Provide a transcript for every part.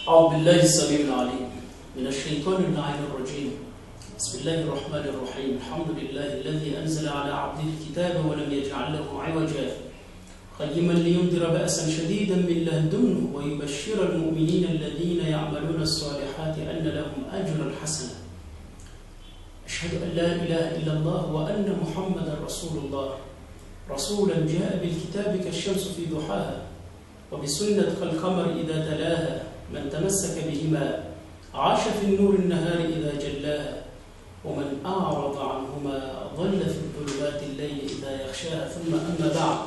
أعوذ بالله السميع العليم من الشيطان اللعين الرجيم. بسم الله الرحمن الرحيم. الحمد لله الذي أنزل على عبده الكتاب ولم يجعل له عوجا قيما لينذر بأسا شديدا من لدنه ويبشر المؤمنين الذين يعملون الصالحات أن لهم أجرا حسنا. أشهد أن لا إله إلا الله وأن محمدا رسول الله، رسولا جاء بالكتاب كالشمس في ضحاها وبسنة كالقمر إذا تلاها، من تمسك بهما عاش في النور النهار إذا جلاها، ومن أعرض عنهما ظل في الظلمات الليل إذا يغشاها. ثم أما بعد،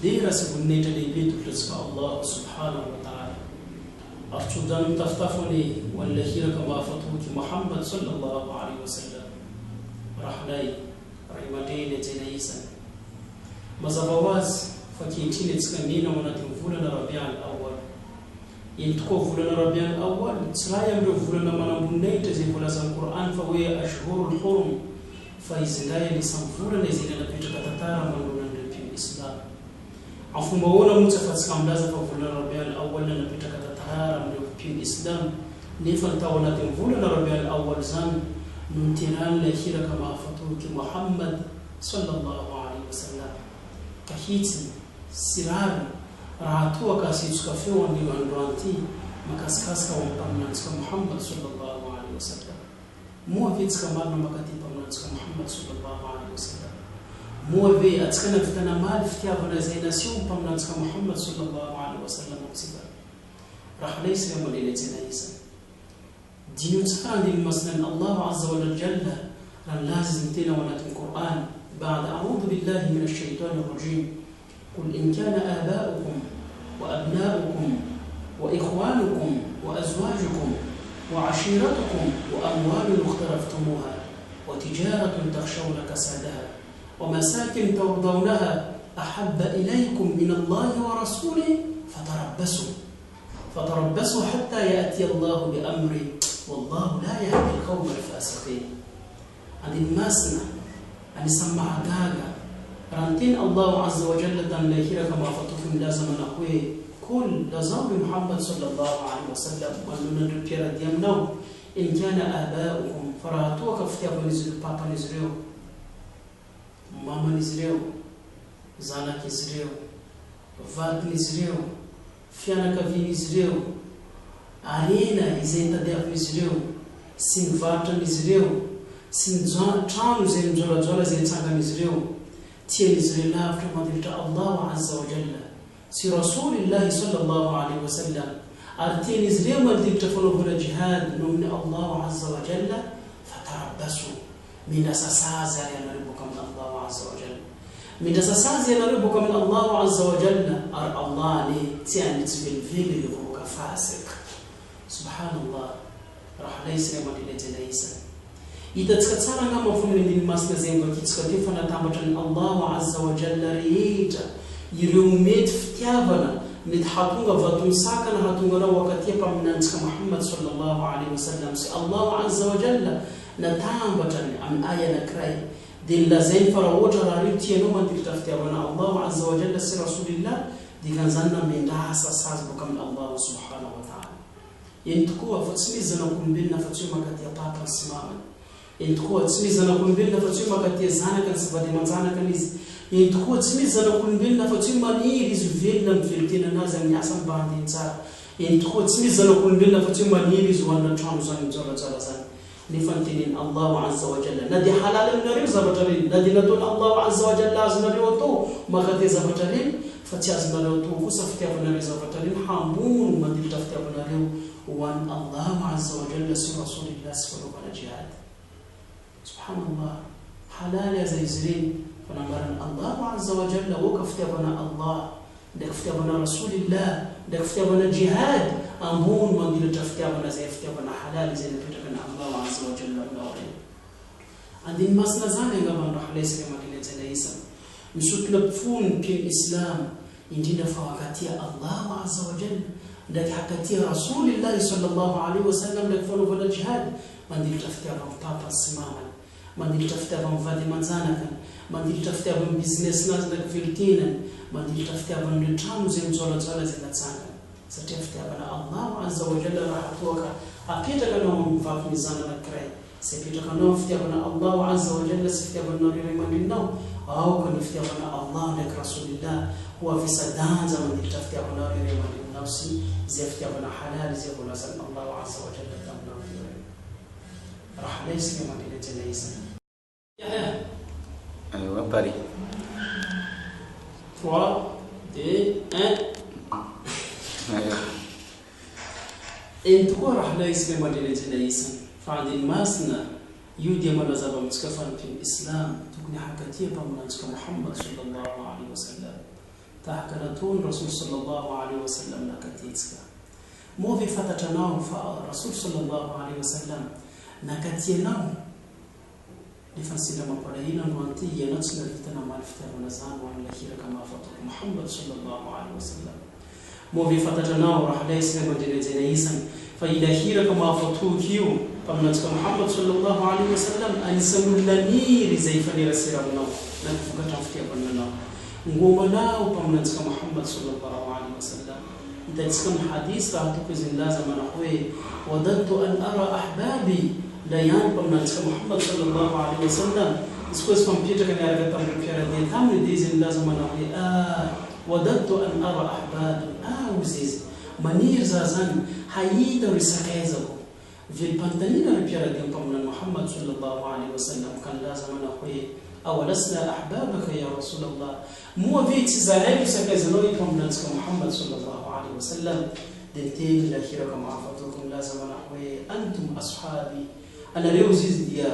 دير سبنيت لبيت رزق الله سبحانه وتعالى أرشدان تفتفني واللهير كما فتوك محمد صلى الله عليه وسلم رحناي رحمتين تنيسا مزبواز فكيتين تسكنين ونتنفولنا ربيع الأول ينتقو فلنا ربيع الأول سرايا فلنا من بنيت زي فلسا القرآن فهي أشهر الحرم فإزنايا لسنفولنا زينا نبيتك تتارا من دون الإسلام عفوا متفت كاملازا ففلنا ربيع الأول نبيتك تتارا من الإسلام نفن تاونا تنفولنا ربيع الأول زان نمتنان لخير كما فتوك محمد صلى الله عليه وسلم كهيتي سرار راتوا كاسيتسك في وندي واندوانتي مكاسكاسكا ومبامنانسك محمد صلى الله عليه وسلم مو فيتسك مالنا مكاتي بامنانسك محمد صلى الله عليه وسلم مو في اتسكنا فتنا مال فتيابنا زينا سيوم بامنانسك محمد صلى الله عليه وسلم مكسبا راح ليس يوم الليلة زينا دين سكان دين مثلا الله عز وجل ران لازم تينا ونات القرآن بعد أعوذ بالله من الشيطان الرجيم. قل إن كان آباؤكم وأبناؤكم وإخوانكم وأزواجكم وعشيرتكم وأموال اقترفتموها وتجارة تخشون كسادها ومساكن ترضونها أحب إليكم من الله ورسوله فتربصوا حتى يأتي الله بأمره والله لا يهدي القوم الفاسقين. عند الناسنا أن يسمع داغا رانتين الله عز وجل دان لهيرا كما فتوفن لازم نقوي كل لازم محمد صلى الله عليه وسلم ونن بيرا ديامنو إن كان آباؤكم فراتوا كفتيا بنزريو بابا نزريو ماما نزريو زانا نزريو فات نزريو فيانا كفي نزريو علينا إذا تدعو نزريو سين فات نزريو سين ترام زين جولا زين تاغا نزريو تي نزريو لا فرما الله عز وجل سي رسول الله صلى الله عليه وسلم أرتي نزريو مدرك تفلو هنا جهاد من الله عز وجل فتربصوا من أساس ينربكم من الله عز وجل من أساس ينربكم من الله عز وجل أر الله لي تي تبين فيغري يفوك فاسق سبحان الله راح ليس يوم ليس إذا تكتسر عن مفهوم من المسك زين وكتسكتي فنتعبد الله عز وجل ريت يروميت فتيابنا نتحطون فتون ساكن هاتون وقت يبقى من أنت محمد صلى الله عليه وسلم الله عز وجل نتعبد عن آية نكراي دين لازين فروجر ريتي نوما تفتيابنا الله عز وجل سي رسول الله دي كان زنا من داس أساس بكم الله سبحانه وتعالى ينتقوا فتسمي زنكم بيننا فتسمي كتي بابا سماما ينتقوا تسمي زنكم بيننا فتسمي كتي زانا كان سبادي من زانا كنيز ينتقوا تسمي زنكم بيننا فتسمي نيريز فيلم فيلتين نازم ياسم باندين صار ينتقوا تسمي زنكم بيننا فتسمي نيريز وانا ترانزان جلزان نفنتين الله عز وجل ندي حلال النار زبطرين ندي ندون الله عز وجل لازم نريوتو ما كتي زبطرين فتيازم نريوتو وسفتي أبناري زبطرين حامون ما دي تفتي أبناري وان الله عز وجل سي رسول الله سفر وبنا جهاد سبحان الله حلال يا زيزرين فنمرن الله عز وجل وقفت بنا الله دكفت بنا رسول الله دكفت بنا جهاد أمون من دي تفت بنا زي فت بنا حلال زي نبتكنا الله عز وجل نورين عند المسنا زاني قبل رحلة سلمة ليس نشوف لبفون في الإسلام يجينا فوقتي الله عز وجل دك حكتي رسول الله صلى الله عليه وسلم دك فلو بلا جهاد من دي تفتح بابا السماما من دي تفتح بفادي منزانا من دي تفتح ببزنس ناس دك فيلتينا من دي تفتح بنتامو زي مزولا زي نتسانا satria fitiavana Allah azza wa jalla raha toka apetraka anao mivavy mizana anankiray sy apetraka anao fitiavana Allah azza wa jalla sy fitiavana ray aman-dreninao aoka ny fitiavana Allah ndraiky rasulillah ho avisadanja mandilitra fitiavana ray aman-dreninao sy izay fitiavana halal izay volazan'ny Allah azza wa jalla taminao raha laisy aman-dreny ajana isany Allora, pari. 3, 2, 1. En tokoa raha laisika mandrelajana isany fa andiny masina io dia manazava amintsika fanompian'ny islam tokony hakatia mpaminantsika Muhammad sallallahu alaihi wasallam tahaka nataony rasul sallallahu alaihi wasallam nakatiantsika moa ve fantatranao fa rasul sallallahu alaihi wasallam nakatianao nefa sindra mampalahina no anty ianao tsy navita namaly fitiavana zany ho amin'ny lahiraka mahafatoko Muhammad sallallahu alaihi wasallam moa ve fantatranao raha laisika mandrelajana isany fa ilahiraka mahafatoky io mpaminantsika Muhammad sallallahu alaihi wasallam anisan'ny olona niry izay fanerasera aminao na vokatra amin'ny fitiavananao ngomanao mpaminantsika Muhammad sallallahu alaihi wasallam hitantsika amin'ny hadis raha toko izy nilaza manao hoe wadadtu an ara ahbabi la ihany mpaminantsika Muhammad sallallahu alaihi wasallam izy koa izy fampipetraka niaraka tamin'ny mpiaradia taminy dia izy nilaza manao hoe wadadtu an ara ahbabi uzizi maniry za zany hahita ry sakaizako velom-panontaniana ry mpiaradia mpaminany Muhammad sallallahu alaihi wasallam ka nilaza manao hoe awalasna ahbabaka ya rasulallah moa ve tsy zahay ry sakaizanao mpaminantsika Muhammad sallallahu alaihi wasallam dia niteny lahiraka mahafatoko nilaza manao hoe antum ashabi anareo izy dia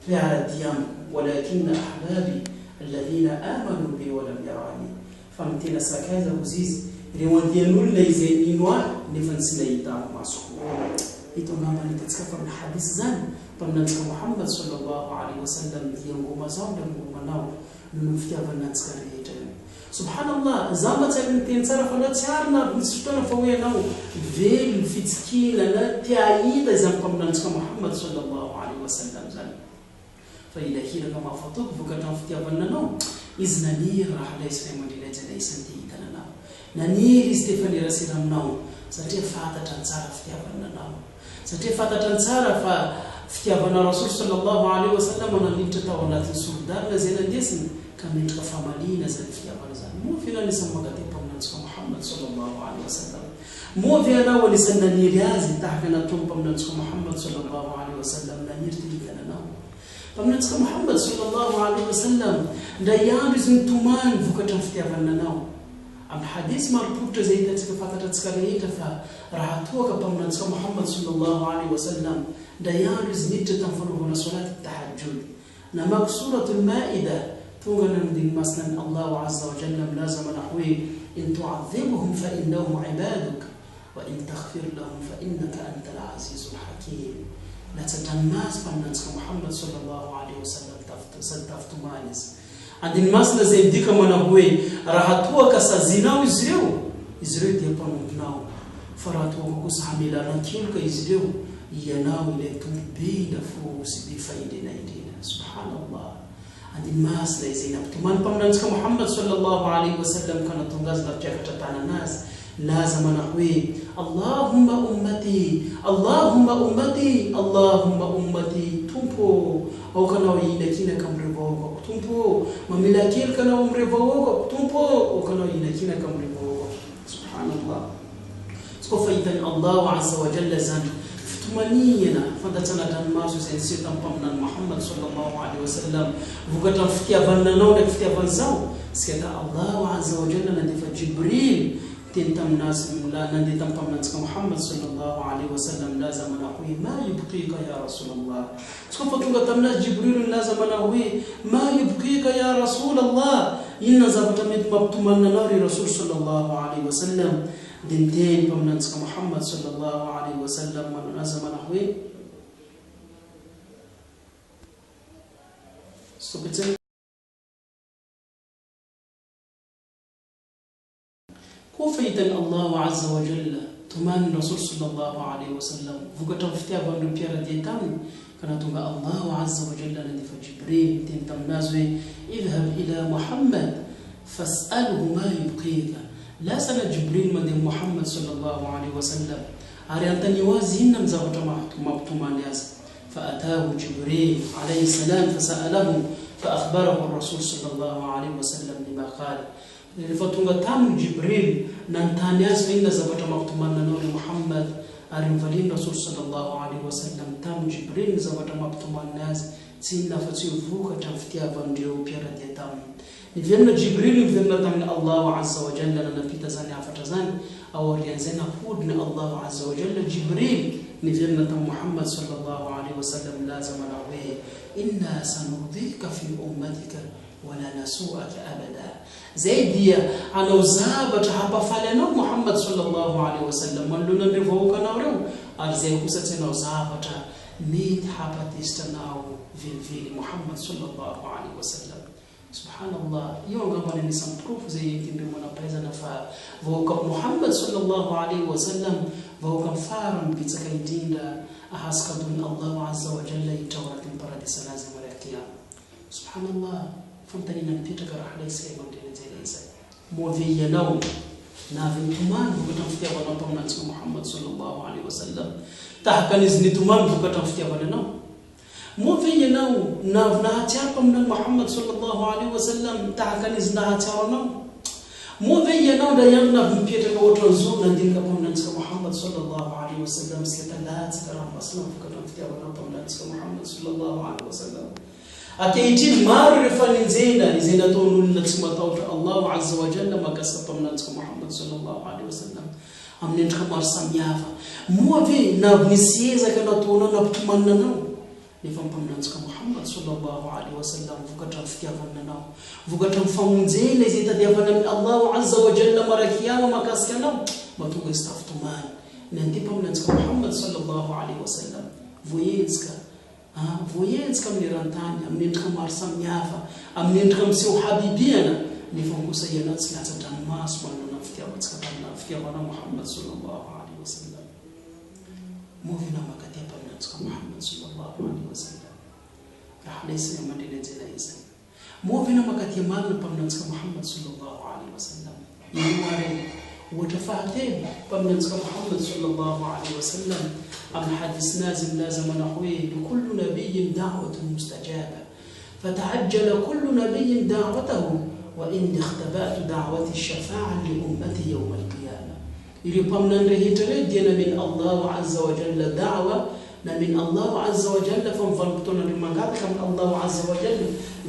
mpiaradia walakinna ahbabi alladhina amanu bi walam yarani fa mitena sakaizako izy reo andian'olona izay nino ahy nefa tsy nahita masoko ito angambany hitatsika fa amin'ny hadis zany mpaminantsika Muhammad sallallahu alaihi wasallam dia ngoma zao nda ngomanao nono fitiavanantsika rehetra subhanallah zamba tsy ary miteny tsara fa na tsy arina aby misy fotoana fa hoe anao velo fitsikina na tiahita izany mpaminantsika Muhammad sallallahu alaihi wasallam zany fa ilahiraka mahafatoko vokatra amin'ny fitiavananao izy naniry raha laisika mandrelajana isany ty hitananao naniry izy te fanerasera aminao satria fantatra ny tsara fitiavananao satria fantatra ny tsara fa fitiavana rasul sallallahu alaihi wasallam nanilitra tao anatin'ny soldarina zay nandesiny ka mendrika famalina zany fitiavana zany moa ve anao anisan'ny mangateo mpaminantsika Muhammad sallallahu alaihi wasallam moa ve anao anisan'ny naniry azy tahaka nataony mpaminantsika Muhammad sallallahu alaihi wasallam naniry te hitananao mpaminantsika Muhammad sallallahu alaihi wasallam ndray andro izy nitomany vokatra ny fitiavananao am hadis maropotra zay hitantsika fantatratsika rehetra fa raha toaka mpaminantsika Muhammad sallallahu alaihi wasallam ndray andro izy niditra tamin'ny fanaovana salati tahajjud namako suratul maida tonga nandiny masnany Allahu azza wa jalla milaza manao hoe in tu'adhibuhum fa innahum ibaduk wa in taghfir lahum fa innaka antal azizul hakim latsadrany mazy mpaminantsika Muhammad sallallahu alaihi wasallam taftomany izy andiny masina zay midika manao hoe raha toaka sazinao izy ireo dia mpanomponao fa raha toaka kosa hamelanankeloka izy ireo ianao ilay tombobe indafo sy be faindrena indrena subhanallah andiny masina izay nampitomany mpaminantsika Muhammad sallallahu alaihi wasallam ka natonga azy nampiakatra tananazy laza manao hoe Allahumma ummati Allahumma ummati Allahumma ummati tompo aokanao inakinaka amin'ireo vahoakako tompo mamela kelika anao amin'ireo vahoakako tompo aokanao inakinaka amin'ireo vahoakako subhanallah tsy koa fahitany Allahu azza wa jalla zany fitomanina fantatsana dranomaso izay niseho tamin'ny mpaminany Muhammad sallallahu alaihi wasallam vokatra amin'ny fitiavananao ndraiky fitiavan'izao sika Allahu azza wa jalla nandefa Jibril teny taminazy nandeha tamin'ny mpaminantsika Muhammad sallallahu alaihi wasallam laza manao hoe ma yubqika ya rasulallah tsy koa fa tonga taminazy Jibril nilaza manao hoe ma yubqika ya rasulallah inona zavatra mety mampitomanina anao ry rasul sallallahu alaihi wasallam dia niteny mpaminantsika Muhammad sallallahu alaihi wasallam laza manao hoe فايتن الله عز وجل تمان الرسول صلى الله عليه وسلم فقط فتيابا نبيار ديتان كانت الله عز وجل الذي فجبريل تنتم نازوي اذهب إلى محمد فاسأله ما يبقيك lasana Jibril mande Muhammad sallallahu alaihi wasallam ari antani wazi inna mzavata maptumani azi فأتاه جبريل عليه السلام فسأله فأخبره الرسول صلى الله عليه وسلم لما قال فتنغتام جبريل ننتانياز فإن زبط مقتمان نور محمد أرنفلين رسول صلى الله عليه وسلم تام جبريل زبط مقتمان ناز سينا فتيوفوك تنفتيا فانديو بيرا ديتام نفينا جبريل نفينا من الله عز وجل نبيت زاني عفتزان أو ريانزينا فودنا الله عز وجل جبريل نفينا محمد صلى الله عليه وسلم لازم نعوه إنا سنرضيك في أمتك ولا نسوءك أبدا زيدية أنا وزابت حبا فلنا محمد صلى الله عليه وسلم ولنا نفوك نورو أرزيكو ستنا وزابت نيت حبا تستناو في محمد صلى الله عليه وسلم سبحان الله يوم قبل نسم بروف زي يمكن بمنا بريزنا فوق محمد صلى الله عليه وسلم فوق فارم بتكاي دين أحسك دون الله عز وجل يتورط بردس لازم القيام سبحان الله فمتني نبيتك راح ليس يوم دين زي ليس مو في ينوم نافن تمان بكتم في أبنا بمنا محمد صلى الله عليه وسلم تحكي نزني تمان بكتم في أبنا نوم مو في ينوم نافنا تيابم من محمد صلى الله عليه وسلم تحكي نزنا تيارنا مو في ينوم ده يمنا بمبيتك وتنزون ندين كبمنا محمد صلى الله عليه وسلم سكتلات كرام أصلا بكتم في أبنا بمنا محمد صلى الله عليه وسلم أكيد معرفة نزينا تقولون نسمع الله عز وجل ما كسب من محمد صلى الله عليه وسلم أم نتكلم أرسام يافا مو في نبنيسيه زكاة تقولون نبتمنى نو نفهم من محمد صلى الله عليه وسلم فكتم في أفننا فكتم فمزين زيت ديافنا من الله عز وجل مركيا وما كسكنا ما توقع استفتمان ننتبه من محمد صلى الله عليه وسلم فوينسك voyenska mnirantani amnentka marsam yafa amnentka mseu habibiana nifongusa yana tsilata tanmas wala nafikia watskana nafikia wana Muhammad sallallahu alaihi wasallam movina makati hapa mnatska Muhammad sallallahu alaihi wasallam rahlesa ya madile zinaisa movina makati ya madle hapa mnatska Muhammad sallallahu alaihi wasallam yimare وتفاهتين بمنزل محمد صلى الله عليه وسلم أم حديث لازم نحويه لكل نبي دعوة مستجابة فتعجل كل نبي دعوته وإني اختبأت دعوة الشفاعة لأمتي يوم القيامة إلي بمنا نرهتردين من الله عز وجل دعوة من الله عز وجل فانفرقتنا لما قالك من الله عز وجل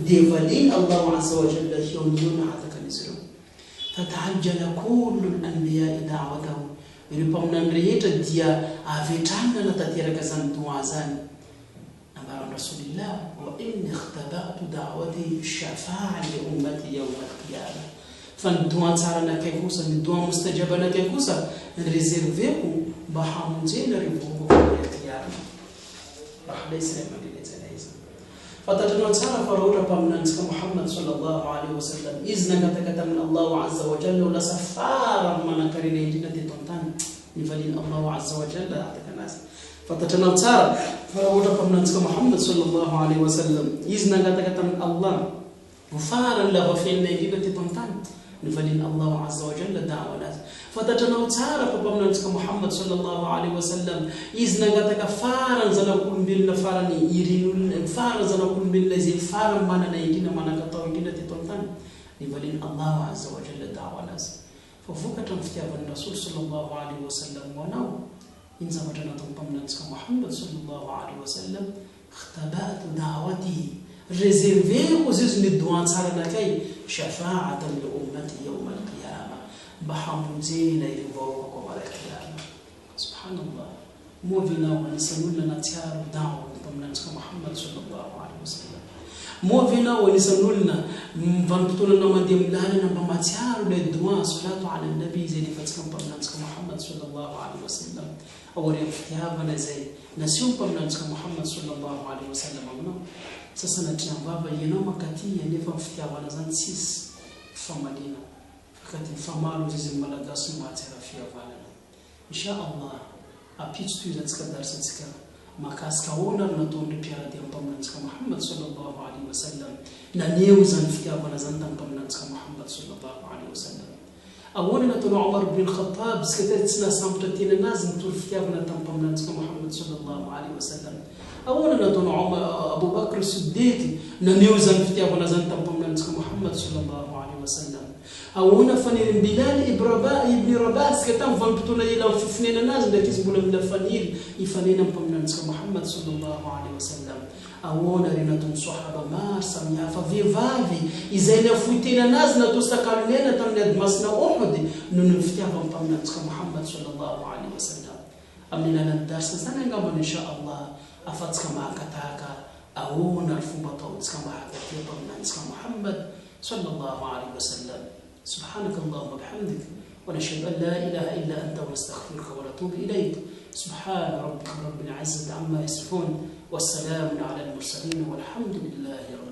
ديفالين الله عز وجل يوم عذك نزلون فتعجل كل الأنبياء دعوته يلقون نريت الديا أفتحنا نتثير كزان توازان أمر رسول الله وإن اختبأت دعوتي الشفاعة لأمتي يوم القيامة فالدعاء صارنا كيكوسا الدعاء مستجابنا كيكوسا نريزيرفيكو بحامزين ريفوكو في القيامة راح ليس يمدي لتنايزا فتتنصار فرورا بمنانسك محمد صلى الله عليه وسلم إذن كتكت من الله عز وجل لسفارا من كرين جنة تنتان نفلين الله عز وجل فتتنصار فرورا بمنانسك محمد صلى الله عليه وسلم إذن كتكت من الله وفارا لغفين جنة تنتان نفلين الله عز وجل دعوة فتتنصار بمنانسك محمد صلى الله عليه وسلم إذن كتك فارا زنكون بالنفارني يرين فارا زنكون بالذي فارا مانا نيجينا مانا كتاو جنة تنتان نفلين الله عز وجل دعوة ففوكة تنفتيا الرسول صلى الله عليه وسلم ونو إن زمتنا تنبمنانسك محمد صلى الله عليه وسلم اختبأت دعوته ريزيرفي وزيزني الدوان صارنا كي شفاعة لأمتي يوم القيامة بحمزين يرفوكم على القيامة سبحان الله موفينا ونسنون لنا تيار دعوة بمنانسك محمد صلى الله عليه وسلم موفينا ونسنون لنا فانتطولنا مديم لنا بمتيار للدوان صلاة على النبي زي فتكم بمنانسك محمد صلى الله عليه وسلم أول يوم فتيابنا زي نسيوم بمنانسك محمد صلى الله عليه وسلم sasa natina baba yenoma kati yenefa mfikia wanazan 6 famadina fakati famalo zizimalagas materafia vala insha Allah apitu tuzatika darasa tika makaska wona na tonde piara de pamnanska Muhammad sallallahu alaihi wasallam na neu zanfikia wanazan pamnanska Muhammad sallallahu alaihi wasallam أولنا تنو عمر بن الخطاب سكتتنا سامبتين الناس نطول في كيفنا تنبمنا محمد صلى الله عليه وسلم أولنا تنو عمر أبو بكر الصديق ننيوزن في كيفنا زن تنبمنا محمد صلى الله عليه وسلم أولنا فنين بلال ابن رباح سكتام فانبتونا إلى فنين الناس اللي كسبوا من الفنيل يفنين بمنا محمد صلى الله عليه وسلم أونا ريناتون صحابة ما سميها فافي إذا نفوتنا ناس نتوسكال لنا تمناد مسنا أحد ننفتيها بمنا محمد صلى الله عليه وسلم أمنا ندرس سنة قبل إن شاء الله أفتك ما كتاكا أونا الفوبطة كما حكتي بمنا محمد صلى الله عليه وسلم سبحانك اللهم وبحمدك ونشهد أن لا إله إلا أنت ونستغفرك ونتوب إليك سبحان ربك رب العزة عما يصفون والسلام على المرسلين والحمد لله رب العالمين.